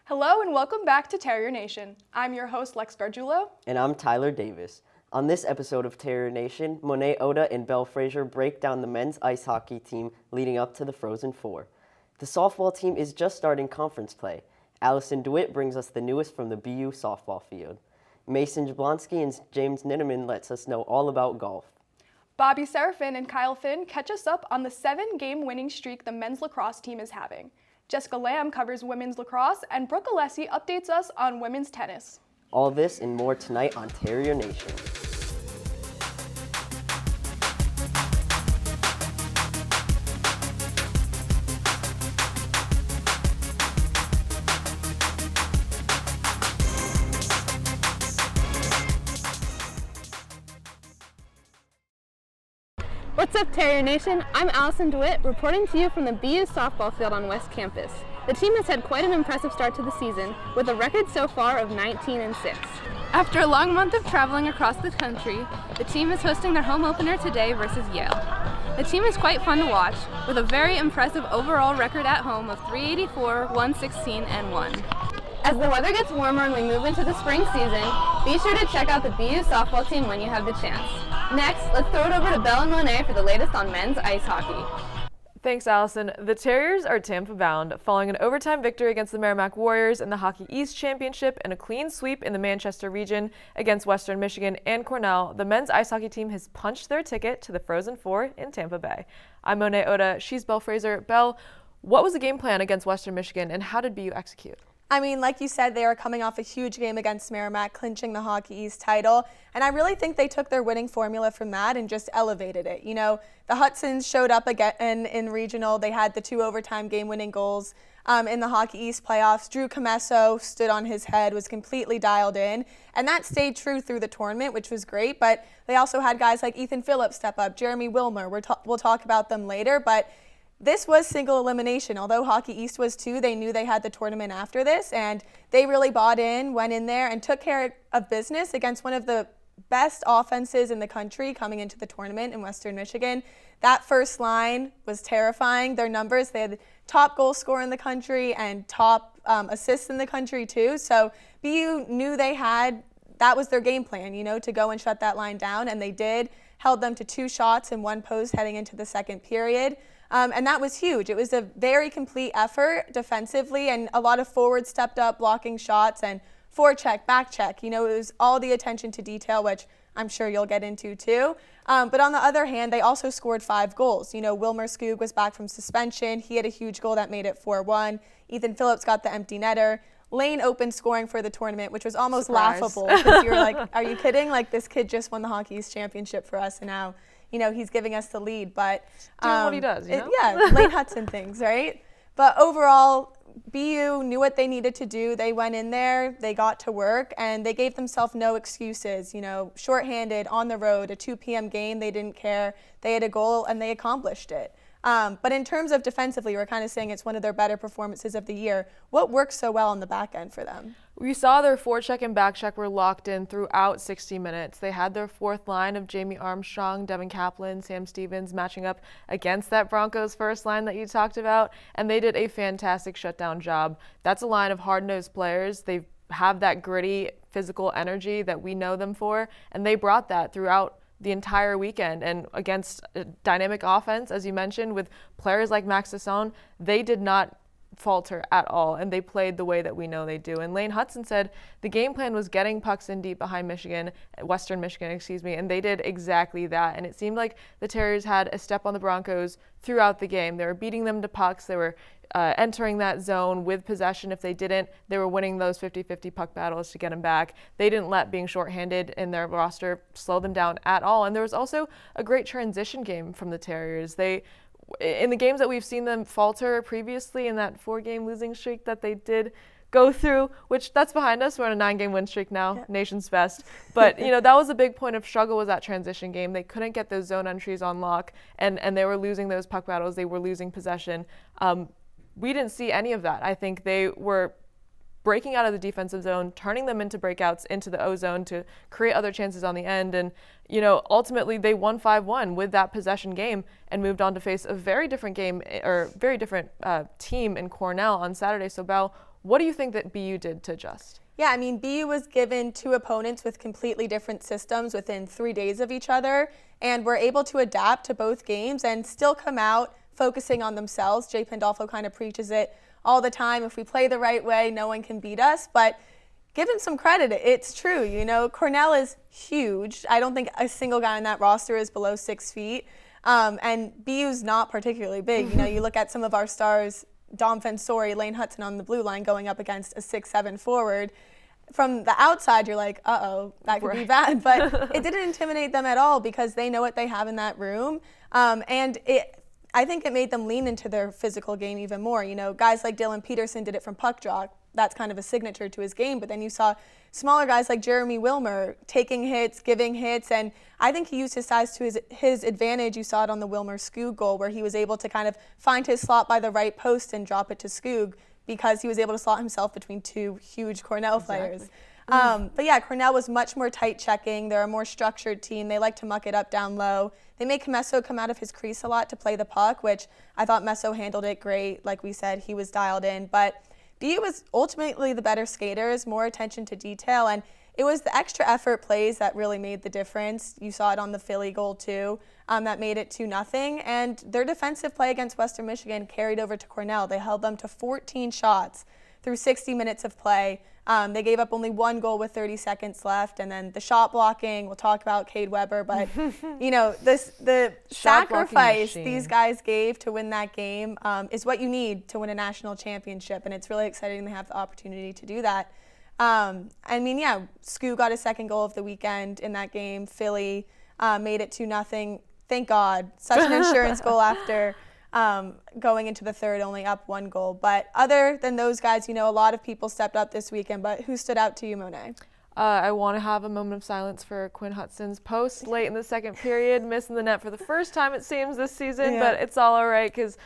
Hello and welcome back to Terrier Nation. I'm your host Lex Gargiulo. And I'm Tyler Davis. On this episode of Terrier Nation, Monet Oda and Belle Fraser break down the men's ice hockey team leading up to the Frozen Four. The softball team is just starting conference play. Allison DeWitt brings us the newest from the BU softball field. Mason Jablonsky and James Ninneman lets us know all about golf. Bobby Serafin and Kyle Finn catch us up on the 7-game winning streak the men's lacrosse team is having. Jessica Lamb covers women's lacrosse, and Brooke Alessi updates us on women's tennis. All this and more tonight on Terrier Nation. What's up, Terrier Nation? I'm Allison DeWitt, reporting to you from the BU softball field on West Campus. The team has had quite an impressive start to the season, with a record so far of 19-6. After a long month of traveling across the country, the team is hosting their home opener today versus Yale. The team is quite fun to watch, with a very impressive overall record at home of 384, 116, and 1. As the weather gets warmer and we move into the spring season, be sure to check out the BU softball team when you have the chance. Next, let's throw it over to Belle and Monet for the latest on men's ice hockey. Thanks, Allison. The Terriers are Tampa-bound, following an overtime victory against the Merrimack Warriors in the Hockey East Championship and a clean sweep in the Manchester region against Western Michigan and Cornell. The men's ice hockey team has punched their ticket to the Frozen Four in Tampa Bay. I'm Monet Oda. She's Belle Fraser. Belle, what was the game plan against Western Michigan, and how did BU execute? I mean, like you said, they are coming off a huge game against Merrimack, clinching the Hockey East title. And I really think they took their winning formula from that and just elevated it. You know, the Hudsons showed up again in regional. They had the 2 overtime game-winning goals in the Hockey East playoffs. Drew Comesso stood on his head, was completely dialed in. And that stayed true through the tournament, which was great. But they also had guys like Ethan Phillips step up, Jeremy Wilmer. We'll talk about them later. But this was single elimination. Although Hockey East was too, they knew they had the tournament after this, and they really bought in, went in there, and took care of business against one of the best offenses in the country coming into the tournament in Western Michigan. That first line was terrifying. Their numbers, they had top goal scorer in the country and top assists in the country too. So BU knew that was their game plan, you know, to go and shut that line down, and they did. Held them to 2 shots and 1 post heading into the second period. And that was huge. It was a very complete effort defensively, and a lot of forwards stepped up, blocking shots and forecheck, back check. You know, it was all the attention to detail, which I'm sure you'll get into too. But on the other hand, they also scored 5 goals. You know, Wilmer Skoog was back from suspension. He had a huge goal that made it 4-1. Ethan Phillips got the empty netter. Lane opened scoring for the tournament, which was almost laughable because you were like, are you kidding? Like, this kid just won the Hockey East Championship for us, and now, you know, he's giving us the lead. But doing what he does, you know? Yeah, Lane Hudson things, right? But overall, BU knew what they needed to do. They went in there, they got to work, and they gave themselves no excuses. You know, shorthanded, on the road, a 2 p.m. game, they didn't care. They had a goal, and they accomplished it. But in terms of defensively, we're kind of saying it's one of their better performances of the year. What worked so well on the back end for them? We saw their forecheck and backcheck were locked in throughout 60 minutes. They had their 4th line of Jamie Armstrong, Devin Kaplan, Sam Stevens matching up against that Broncos first line that you talked about, and they did a fantastic shutdown job. That's a line of hard-nosed players. They have that gritty physical energy that we know them for, and they brought that throughout the entire weekend. And against a dynamic offense, as you mentioned, with players like Max Sasson, they did not falter at all, and they played the way that we know they do. And Lane Hudson said the game plan was getting pucks in deep behind Western Michigan, and they did exactly that. And it seemed like the Terriers had a step on the Broncos throughout the game. They were beating them to pucks. They were entering that zone with possession. If they didn't, they were winning those 50-50 puck battles to get them back. They didn't let being shorthanded in their roster slow them down at all. And there was also a great transition game from the Terriers. In the games that we've seen them falter previously, in that 4-game losing streak that they did go through, which that's behind us. We're on a 9-game win streak now, yeah. Nation's best. But, you know, that was a big point of struggle, was that transition game. They couldn't get those zone entries on lock, and they were losing those puck battles. They were losing possession. We didn't see any of that. I think they were breaking out of the defensive zone, turning them into breakouts into the O zone to create other chances on the end. And, ultimately they won 5-1 with that possession game and moved on to face a very different game or very different team in Cornell on Saturday. So, Belle, what do you think that BU did to adjust? Yeah, I mean, BU was given 2 opponents with completely different systems within 3 days of each other, and were able to adapt to both games and still come out focusing on themselves. Jay Pandolfo kind of preaches it all the time. If we play the right way, no one can beat us. But give him some credit. It's true. Cornell is huge. I don't think a single guy on that roster is below 6 feet. And BU's not particularly big. You look at some of our stars, Dom Fensori, Lane Hudson on the blue line going up against a 6'7" forward. From the outside, you're like, uh-oh, that could be bad. But it didn't intimidate them at all because they know what they have in that room. I think it made them lean into their physical game even more. Guys like Dylan Peterson did it from puck draw. That's kind of a signature to his game. But then you saw smaller guys like Jeremy Wilmer taking hits, giving hits, and I think he used his size to his advantage. You saw it on the Wilmer Skoog goal where he was able to kind of find his slot by the right post and drop it to Skoog because he was able to slot himself between 2 huge Cornell players. But yeah, Cornell was much more tight checking. They're a more structured team. They like to muck it up down low. They make Messo come out of his crease a lot to play the puck, which I thought Messo handled it great. Like we said, he was dialed in. But BU was ultimately the better skaters, more attention to detail, and it was the extra effort plays that really made the difference. You saw it on the Philly goal too, that made it 2-0. And their defensive play against Western Michigan carried over to Cornell. They held them to 14 shots through 60 minutes of play. They gave up only 1 goal with 30 seconds left, and then the shot blocking, we'll talk about Cade Weber, but the sacrifice these guys gave to win that game is what you need to win a national championship, and it's really exciting to have the opportunity to do that. Skoo got his 2nd goal of the weekend in that game. Philly made it 2-0. Thank God. Such an insurance goal after going into the 3rd, only up 1 goal. But other than those guys, a lot of people stepped up this weekend. But who stood out to you, Monet? I want to have a moment of silence for Quinn Hudson's post late in the 2nd period, missing the net for the first time, it seems, this season. But it's all right because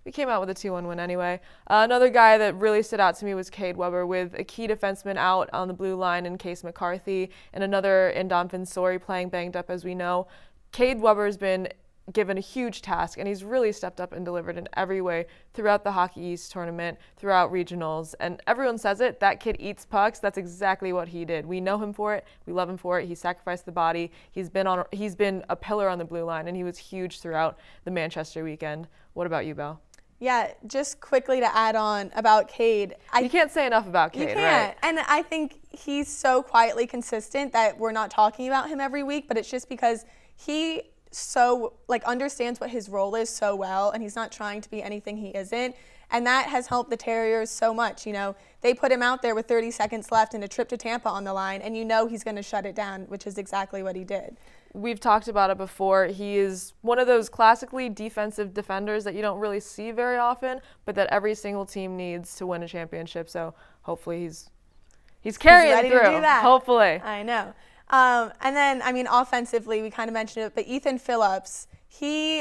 we came out with a 2-1 win anyway. Another guy that really stood out to me was Cade Weber, with a key defenseman out on the blue line in Case McCarthy and another in Dom Fensori playing banged up, as we know. Cade Weber's been given a huge task, and he's really stepped up and delivered in every way throughout the Hockey East tournament, throughout regionals, and everyone says it, that kid eats pucks. That's exactly what he did. We know him for it. We love him for it. He sacrificed the body. He's been a pillar on the blue line, and he was huge throughout the Manchester weekend. What about you, Belle? Yeah, just quickly to add on about Cade. You can't say enough about Cade, you can't. Right? And I think he's so quietly consistent that we're not talking about him every week, but it's just because he understands what his role is so well, and he's not trying to be anything he isn't. And that has helped the Terriers so much. They put him out there with 30 seconds left and a trip to Tampa on the line, and he's going to shut it down, which is exactly what he did. We've talked about it before. He is one of those classically defensive defenders that you don't really see very often, but that every single team needs to win a championship. So hopefully he's carrying ready it through. To do that. Hopefully. I know. And then, offensively, we kind of mentioned it, but Ethan Phillips,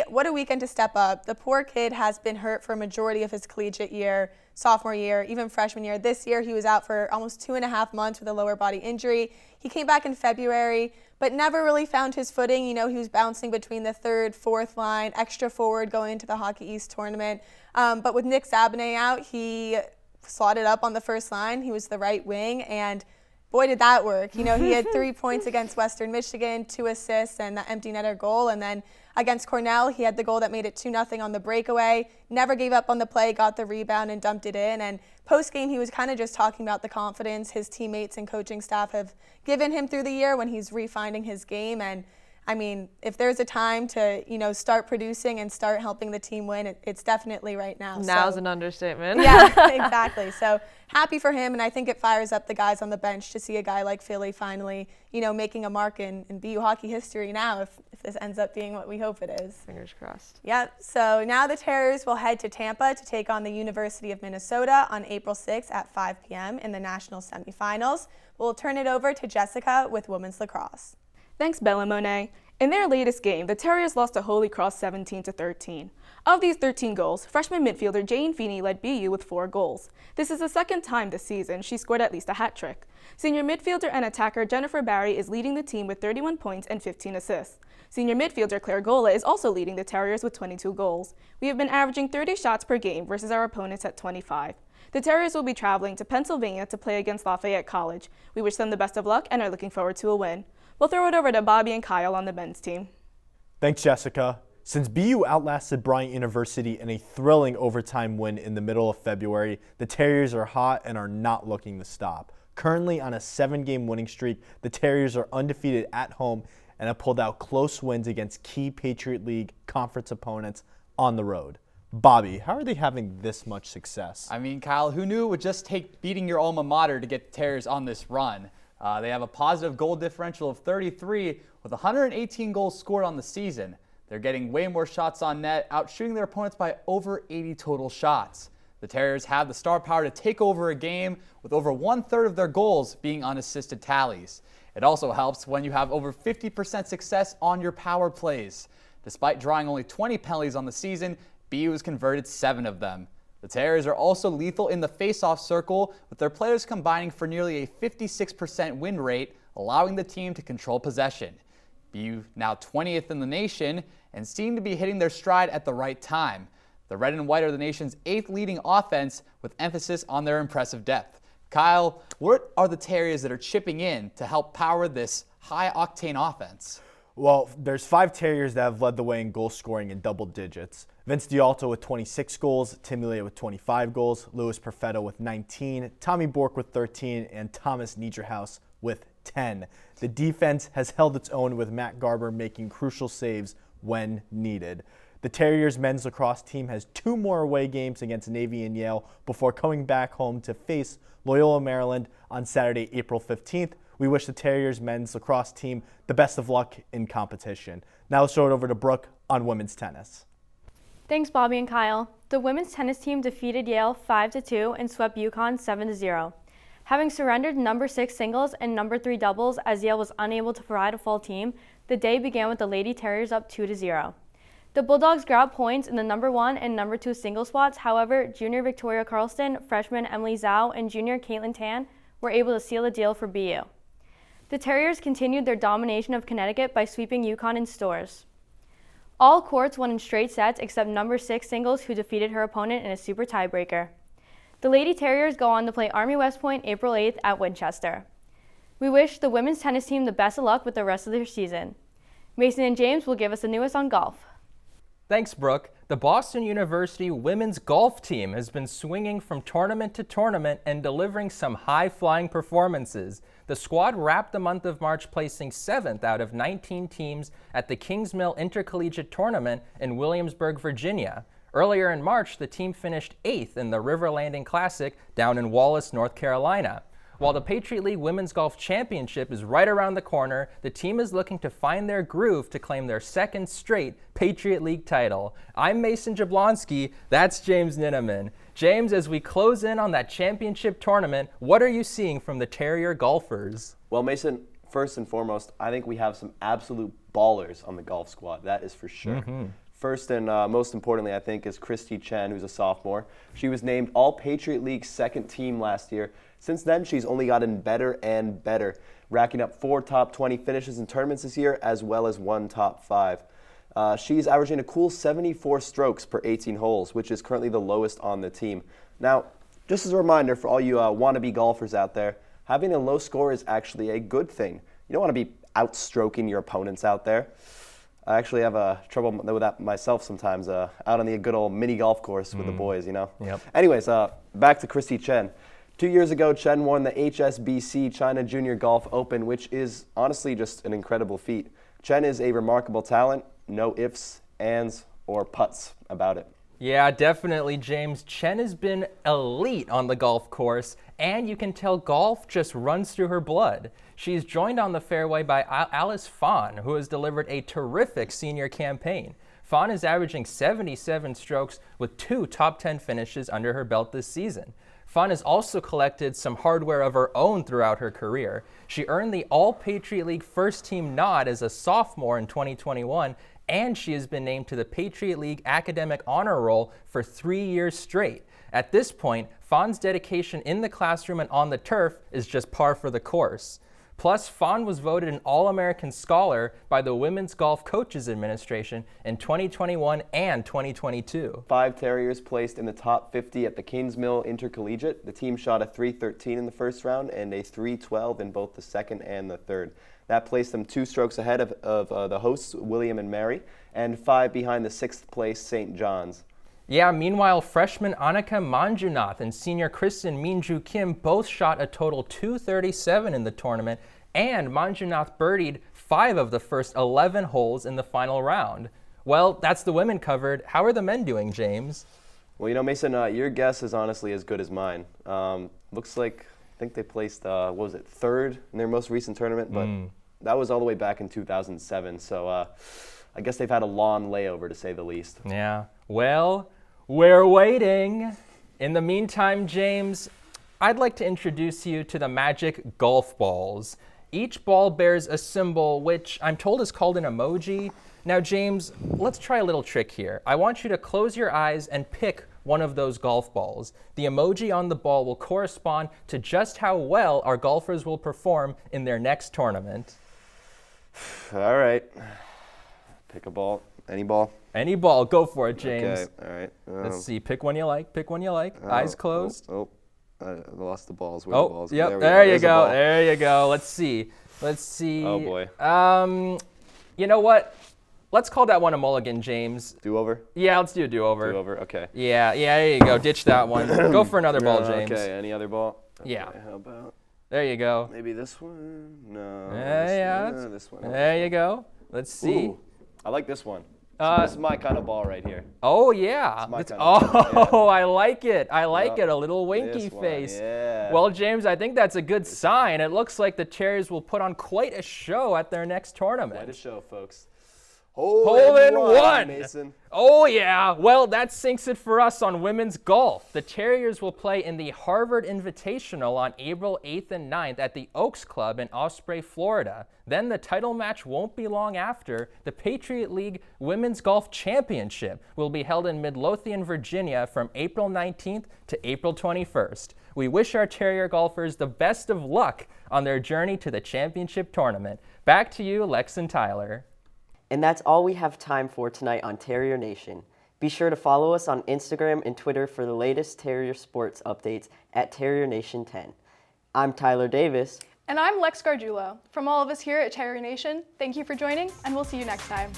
what a weekend to step up. The poor kid has been hurt for a majority of his collegiate year, sophomore year, even freshman year. This year, he was out for almost 2.5 months with a lower body injury. He came back in February, but never really found his footing. He was bouncing between the 3rd, 4th line, extra forward going into the Hockey East tournament. But with Nick Sabanet out, he slotted up on the first line. He was the right wing, and boy, did that work. He had 3 points against Western Michigan, 2 assists, and the empty netter goal. And then against Cornell, he had the goal that made it 2-0 on the breakaway. Never gave up on the play, got the rebound, and dumped it in. And post-game, he was kind of just talking about the confidence his teammates and coaching staff have given him through the year when he's refining his game. And if there's a time to, start producing and start helping the team win, it's definitely right now. Now's an understatement. Yeah, exactly. So happy for him, and I think it fires up the guys on the bench to see a guy like Philly finally, making a mark in BU hockey history now, if this ends up being what we hope it is. Fingers crossed. Yep. So now the Terriers will head to Tampa to take on the University of Minnesota on April 6th at 5 p.m. in the national semifinals. We'll turn it over to Jessica with women's lacrosse. Thanks, Belle and Monet. In their latest game, the Terriers lost to Holy Cross 17-13. Of these 13 goals, freshman midfielder Jane Feeney led BU with 4 goals. This is the second time this season she scored at least a hat trick. Senior midfielder and attacker Jennifer Barry is leading the team with 31 points and 15 assists. Senior midfielder Claire Gola is also leading the Terriers with 22 goals. We have been averaging 30 shots per game versus our opponents at 25. The Terriers will be traveling to Pennsylvania to play against Lafayette College. We wish them the best of luck and are looking forward to a win. We'll throw it over to Bobby and Kyle on the men's team. Thanks, Jessica. Since BU outlasted Bryant University in a thrilling overtime win in the middle of February, the Terriers are hot and are not looking to stop. Currently on a 7-game winning streak, the Terriers are undefeated at home and have pulled out close wins against key Patriot League conference opponents on the road. Bobby, how are they having this much success? I mean, Kyle, who knew it would just take beating your alma mater to get the Terriers on this run? They have a positive goal differential of 33 with 118 goals scored on the season. They're getting way more shots on net, outshooting their opponents by over 80 total shots. The Terriers have the star power to take over a game with over 1/3 of their goals being unassisted tallies. It also helps when you have over 50% success on your power plays. Despite drawing only 20 penalties on the season, BU has converted 7 of them. The Terriers are also lethal in the face-off circle, with their players combining for nearly a 56% win rate, allowing the team to control possession. BU now 20th in the nation and seem to be hitting their stride at the right time. The Red and White are the nation's 8th leading offense, with emphasis on their impressive depth. Kyle, what are the Terriers that are chipping in to help power this high-octane offense? Well, there's 5 Terriers that have led the way in goal scoring in double digits. Vince Dialto with 26 goals, Tim Elliott with 25 goals, Louis Perfetto with 19, Tommy Bork with 13, and Thomas Niederhaus with 10. The defense has held its own, with Matt Garber making crucial saves when needed. The Terriers men's lacrosse team has 2 more away games against Navy and Yale before coming back home to face Loyola Maryland on Saturday, April 15th. We wish the Terriers men's lacrosse team the best of luck in competition. Now let's throw it over to Brooke on women's tennis. Thanks, Bobby and Kyle. The women's tennis team defeated Yale 5-2 and swept UConn 7-0. Having surrendered number 6 singles and number 3 doubles as Yale was unable to provide a full team, the day began with the Lady Terriers up 2-0. The Bulldogs grabbed points in the number 1 and number 2 single spots. However, junior Victoria Carlston, freshman Emily Zhao, and junior Caitlin Tan were able to seal the deal for BU. The Terriers continued their domination of Connecticut by sweeping UConn in Stores. All courts won in straight sets except number 6 singles, who defeated her opponent in a super tiebreaker. The Lady Terriers go on to play Army West Point April 8th at Winchester. We wish the women's tennis team the best of luck with the rest of their season. Mason and James will give us the newest on golf. Thanks, Brooke. The Boston University women's golf team has been swinging from tournament to tournament and delivering some high-flying performances. The squad wrapped the month of March placing 7th out of 19 teams at the Kings Mill Intercollegiate Tournament in Williamsburg, Virginia. Earlier in March, the team finished 8th in the River Landing Classic down in Wallace, North Carolina. While the Patriot League Women's Golf Championship is right around the corner, the team is looking to find their groove to claim their 2nd straight Patriot League title. I'm Mason Jablonsky, that's James Ninneman. James, as we close in on that championship tournament, what are you seeing from the Terrier golfers? Well, Mason, first and foremost, I think we have some absolute ballers on the golf squad, that is for sure. First and most importantly, I think, is Christy Chen, who's a sophomore. She was named All-Patriot League 2nd team last year. Since then, she's only gotten better and better, racking up 4 top 20 finishes in tournaments this year, as well as 1 top 5. She's averaging a cool 74 strokes per 18 holes, which is currently the lowest on the team. Now, just as a reminder for all you wannabe golfers out there, having a low score is actually a good thing. You don't want to be outstroking your opponents out there. I actually have trouble with that myself sometimes, out on the good old mini golf course with the boys, you know? Yep. Anyways, back to Christy Chen. 2 years ago, Chen won the HSBC China Junior Golf Open, which is honestly just an incredible feat. Chen is a remarkable talent, no ifs, ands, or puts about it. Yeah, definitely, James. Chen has been elite on the golf course, and you can tell golf just runs through her blood. She's joined on the fairway by Alice Fawn, who has delivered a terrific senior campaign. Fawn is averaging 77 strokes with 2 top 10 finishes under her belt this season. Fawn has also collected some hardware of her own throughout her career. She earned the All-Patriot League first team nod as a sophomore in 2021 and she has been named to the Patriot League Academic Honor Roll for 3 years straight. At this point, Fawn's dedication in the classroom and on the turf is just par for the course. Plus, Fawn was voted an All-American Scholar by the Women's Golf Coaches Administration in 2021 and 2022. 5 Terriers placed in the top 50 at the Kingsmill Intercollegiate. The team shot a .313 in the first round and a .312 in both the second and the third. That placed them 2 strokes ahead of the hosts, William and Mary, and 5 behind the 6th place St. John's. Yeah, meanwhile, freshman Annika Manjunath and senior Kristen Minju Kim both shot a total .237 in the tournament, and Manjunath birdied 5 of the first 11 holes in the final round. Well, that's the women covered. How are the men doing, James? Well, you know, Mason, your guess is honestly as good as mine. Looks like, I think they placed, what was it, 3rd in their most recent tournament, but that was all the way back in 2007, so I guess they've had a long layover, to say the least. Yeah, well, we're waiting. In the meantime, James, I'd like to introduce you to the magic golf balls. Each ball bears a symbol, which I'm told is called an emoji. Now, James, let's try a little trick here. I want you to close your eyes and pick one of those golf balls. The emoji on the ball will correspond to just how well our golfers will perform in their next tournament. All right. Pick a ball. Any ball? Any ball. Go for it, James. Okay, all right. Let's see. Pick one you like. Pick one you like. Eyes closed. I lost the balls. Where the balls? Yep. There you go. There you go. Let's see. Oh, boy. You know what? Let's call that one a mulligan, James. Do-over? Yeah, let's do a do-over. Do-over, okay. Yeah, there you go. Ditch that one. Go for another ball, James. Okay, any other ball? Okay, Yeah. How about There you go. maybe this one? No. Yeah. This one. There you go. Let's see. Ooh, I like this one. Uh, This is my kind of ball right here. Oh, yeah. my kind of ball, Oh, I like it. I like Yep. it. A little winky This one, face. yeah. Well, James, I think that's a good sign. It looks like the Terriers will put on quite a show at their next tournament. Quite a show, folks. Hole in one. Mason. Oh, yeah. Well, that sinks it for us on women's golf. The Terriers will play in the Harvard Invitational on April 8th and 9th at the Oaks Club in Osprey, Florida. Then the title match won't be long after. The Patriot League Women's Golf Championship will be held in Midlothian, Virginia from April 19th to April 21st. We wish our Terrier golfers the best of luck on their journey to the championship tournament. Back to you, Lex and Tyler. And that's all we have time for tonight on Terrier Nation. Be sure to follow us on Instagram and Twitter for the latest Terrier sports updates at Terrier Nation 10. I'm Tyler Davis. And I'm Lex Gargiulo. From all of us here at Terrier Nation, thank you for joining, and we'll see you next time.